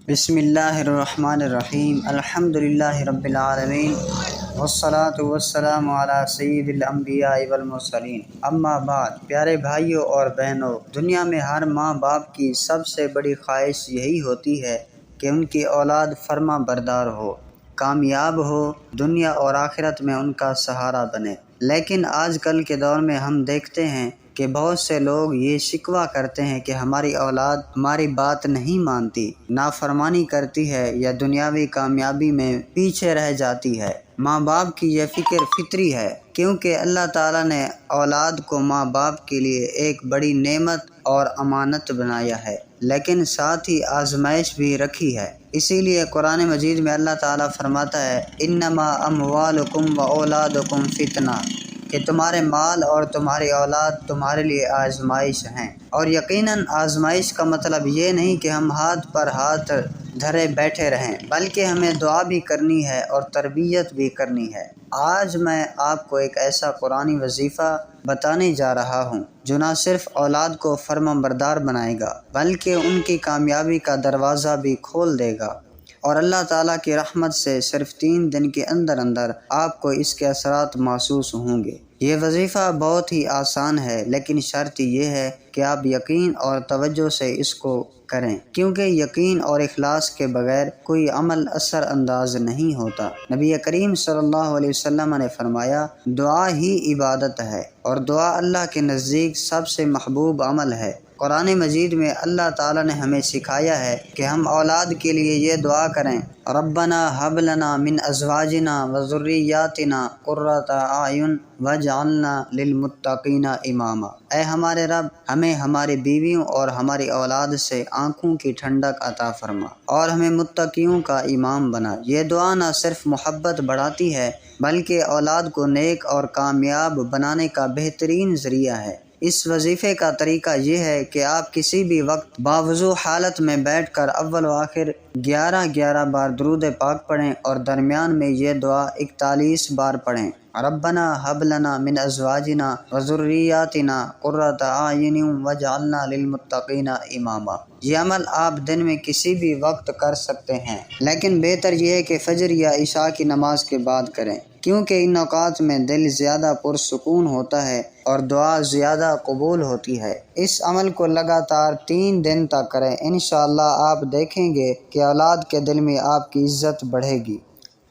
بسم اللہ الرحمن الرحیم الحمدللہ رب العالمین والصلاة والسلام علی سید الانبیاء والمرسلین اما بعد۔ پیارے بھائیوں اور بہنوں، دنیا میں ہر ماں باپ کی سب سے بڑی خواہش یہی ہوتی ہے کہ ان کی اولاد فرما بردار ہو، کامیاب ہو، دنیا اور آخرت میں ان کا سہارا بنے۔ لیکن آج کل کے دور میں ہم دیکھتے ہیں کہ بہت سے لوگ یہ شکوہ کرتے ہیں کہ ہماری اولاد ہماری بات نہیں مانتی، نافرمانی کرتی ہے یا دنیاوی کامیابی میں پیچھے رہ جاتی ہے۔ ماں باپ کی یہ فکر فطری ہے، کیونکہ اللہ تعالیٰ نے اولاد کو ماں باپ کے لیے ایک بڑی نعمت اور امانت بنایا ہے، لیکن ساتھ ہی آزمائش بھی رکھی ہے۔ اسی لیے قرآن مجید میں اللہ تعالیٰ فرماتا ہے انما اموالکم و اولادکم فتنہ، کہ تمہارے مال اور تمہاری اولاد تمہارے لیے آزمائش ہیں۔ اور یقیناً آزمائش کا مطلب یہ نہیں کہ ہم ہاتھ پر ہاتھ دھرے بیٹھے رہیں، بلکہ ہمیں دعا بھی کرنی ہے اور تربیت بھی کرنی ہے۔ آج میں آپ کو ایک ایسا قرآنی وظیفہ بتانے جا رہا ہوں جو نہ صرف اولاد کو فرمانبردار بنائے گا، بلکہ ان کی کامیابی کا دروازہ بھی کھول دے گا، اور اللہ تعالیٰ کی رحمت سے صرف 3 دن کے اندر آپ کو اس کے اثرات محسوس ہوں گے۔ یہ وظیفہ بہت ہی آسان ہے، لیکن شرط یہ ہے کہ آپ یقین اور توجہ سے اس کو کریں، کیونکہ یقین اور اخلاص کے بغیر کوئی عمل اثر انداز نہیں ہوتا۔ نبی کریم صلی اللہ علیہ وسلم نے فرمایا، دعا ہی عبادت ہے، اور دعا اللہ کے نزدیک سب سے محبوب عمل ہے۔ قرآن مجید میں اللہ تعالیٰ نے ہمیں سکھایا ہے کہ ہم اولاد کے لیے یہ دعا کریں، ربنا ھب لنا من ازواجنا وذریاتنا قرۃ اعین واجعلنا للمتقین اماما۔ اے ہمارے رب، ہمیں ہماری بیویوں اور ہماری اولاد سے آنکھوں کی ٹھنڈک عطا فرما اور ہمیں متقیوں کا امام بنا۔ یہ دعا نہ صرف محبت بڑھاتی ہے، بلکہ اولاد کو نیک اور کامیاب بنانے کا بہترین ذریعہ ہے۔ اس وظیفے کا طریقہ یہ ہے کہ آپ کسی بھی وقت باوضو حالت میں بیٹھ کر اول و آخر 11 بار درود پاک پڑھیں، اور درمیان میں یہ دعا 41 بار پڑھیں، ربنا ھب لنا من ازواجنا وذریاتنا قرۃ اعین واجعلنا للمتقین اماما۔ یہ عمل آپ دن میں کسی بھی وقت کر سکتے ہیں، لیکن بہتر یہ ہے کہ فجر یا عشاء کی نماز کے بعد کریں، کیونکہ ان اوقات میں دل زیادہ پرسکون ہوتا ہے اور دعا زیادہ قبول ہوتی ہے۔ اس عمل کو لگاتار 3 دن تک کریں، انشاءاللہ آپ دیکھیں گے کہ اولاد کے دل میں آپ کی عزت بڑھے گی،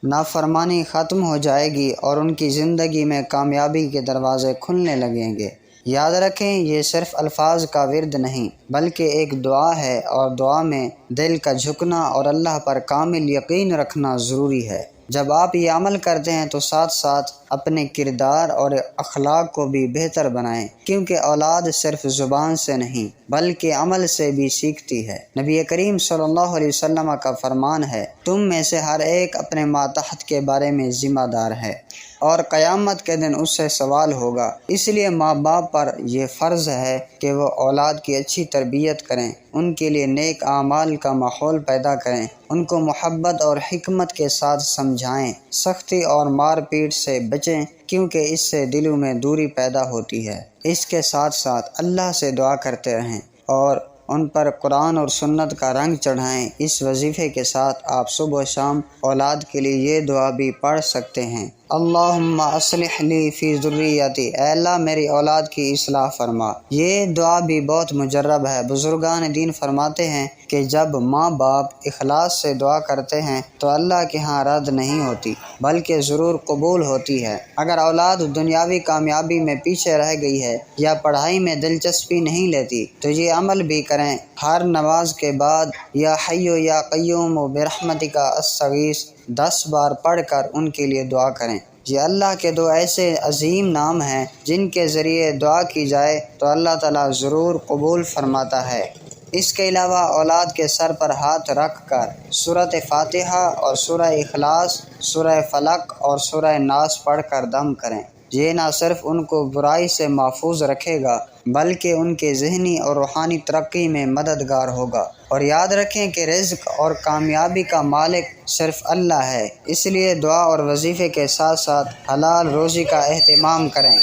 نافرمانی ختم ہو جائے گی، اور ان کی زندگی میں کامیابی کے دروازے کھلنے لگیں گے۔ یاد رکھیں، یہ صرف الفاظ کا ورد نہیں، بلکہ ایک دعا ہے، اور دعا میں دل کا جھکنا اور اللہ پر کامل یقین رکھنا ضروری ہے۔ جب آپ یہ عمل کرتے ہیں تو ساتھ ساتھ اپنے کردار اور اخلاق کو بھی بہتر بنائیں، کیونکہ اولاد صرف زبان سے نہیں بلکہ عمل سے بھی سیکھتی ہے۔ نبی کریم صلی اللہ علیہ وسلم کا فرمان ہے، تم میں سے ہر ایک اپنے ماتحت کے بارے میں ذمہ دار ہے، اور قیامت کے دن اس سے سوال ہوگا۔ اس لیے ماں باپ پر یہ فرض ہے کہ وہ اولاد کی اچھی تربیت کریں، ان کے لیے نیک اعمال کا ماحول پیدا کریں، ان کو محبت اور حکمت کے ساتھ سمجھائیں، سختی اور مار پیٹ سے بچیں، کیونکہ اس سے دلوں میں دوری پیدا ہوتی ہے۔ اس کے ساتھ ساتھ اللہ سے دعا کرتے رہیں اور ان پر قرآن اور سنت کا رنگ چڑھائیں۔ اس وظیفے کے ساتھ آپ صبح و شام اولاد کے لیے یہ دعا بھی پڑھ سکتے ہیں، اللہم اصلح لی فی ذریتی، اے اللہ میری اولاد کی اصلاح فرما۔ یہ دعا بھی بہت مجرب ہے۔ بزرگان دین فرماتے ہیں کہ جب ماں باپ اخلاص سے دعا کرتے ہیں تو اللہ کے ہاں رد نہیں ہوتی، بلکہ ضرور قبول ہوتی ہے۔ اگر اولاد دنیاوی کامیابی میں پیچھے رہ گئی ہے یا پڑھائی میں دلچسپی نہیں لیتی تو یہ عمل بھی کریں، ہر نماز کے بعد یا حی یا قیوم برحمتک استغیث 10 بار پڑھ کر ان کے لیے دعا کریں۔ یہ اللہ کے 2 ایسے عظیم نام ہیں جن کے ذریعے دعا کی جائے تو اللہ تعالیٰ ضرور قبول فرماتا ہے۔ اس کے علاوہ اولاد کے سر پر ہاتھ رکھ کر سورۃ فاتحہ اور سورہ اخلاص، سورہ فلق اور سورہ ناس پڑھ کر دم کریں۔ یہ نہ صرف ان کو برائی سے محفوظ رکھے گا بلکہ ان کے ذہنی اور روحانی ترقی میں مددگار ہوگا۔ اور یاد رکھیں کہ رزق اور کامیابی کا مالک صرف اللہ ہے، اس لیے دعا اور وظیفے کے ساتھ ساتھ حلال روزی کا اہتمام کریں۔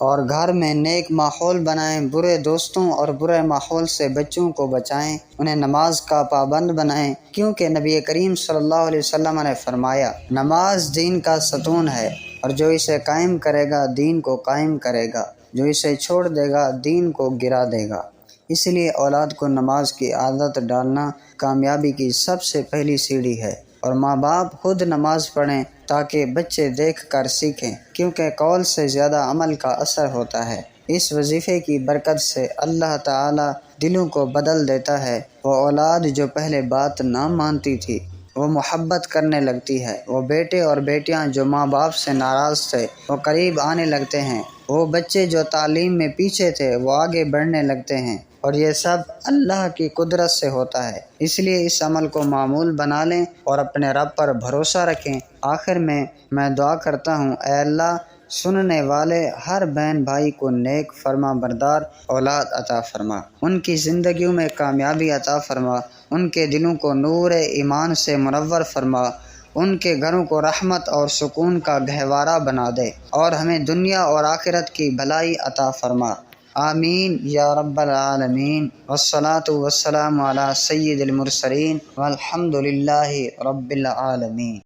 اور گھر میں نیک ماحول بنائیں، برے دوستوں اور برے ماحول سے بچوں کو بچائیں، انہیں نماز کا پابند بنائیں، کیونکہ نبی کریم صلی اللہ علیہ وسلم نے فرمایا نماز دین کا ستون ہے، اور جو اسے قائم کرے گا دین کو قائم کرے گا، جو اسے چھوڑ دے گا دین کو گرا دے گا۔ اس لیے اولاد کو نماز کی عادت ڈالنا کامیابی کی سب سے پہلی سیڑھی ہے، اور ماں باپ خود نماز پڑھیں تاکہ بچے دیکھ کر سیکھیں، کیونکہ قول سے زیادہ عمل کا اثر ہوتا ہے۔ اس وظیفے کی برکت سے اللہ تعالی دلوں کو بدل دیتا ہے۔ وہ اولاد جو پہلے بات نہ مانتی تھی وہ محبت کرنے لگتی ہے، وہ بیٹے اور بیٹیاں جو ماں باپ سے ناراض تھے وہ قریب آنے لگتے ہیں، وہ بچے جو تعلیم میں پیچھے تھے وہ آگے بڑھنے لگتے ہیں، اور یہ سب اللہ کی قدرت سے ہوتا ہے۔ اس لیے اس عمل کو معمول بنا لیں اور اپنے رب پر بھروسہ رکھیں۔ آخر میں دعا کرتا ہوں، اے اللہ سننے والے ہر بہن بھائی کو نیک فرما بردار اولاد عطا فرما، ان کی زندگیوں میں کامیابی عطا فرما، ان کے دلوں کو نور ایمان سے منور فرما، ان کے گھروں کو رحمت اور سکون کا گہوارہ بنا دے، اور ہمیں دنیا اور آخرت کی بھلائی عطا فرما۔ آمین یا رب العالمین، والصلاة والسلام علی سید المرسلین، والحمد للہ رب العالمین۔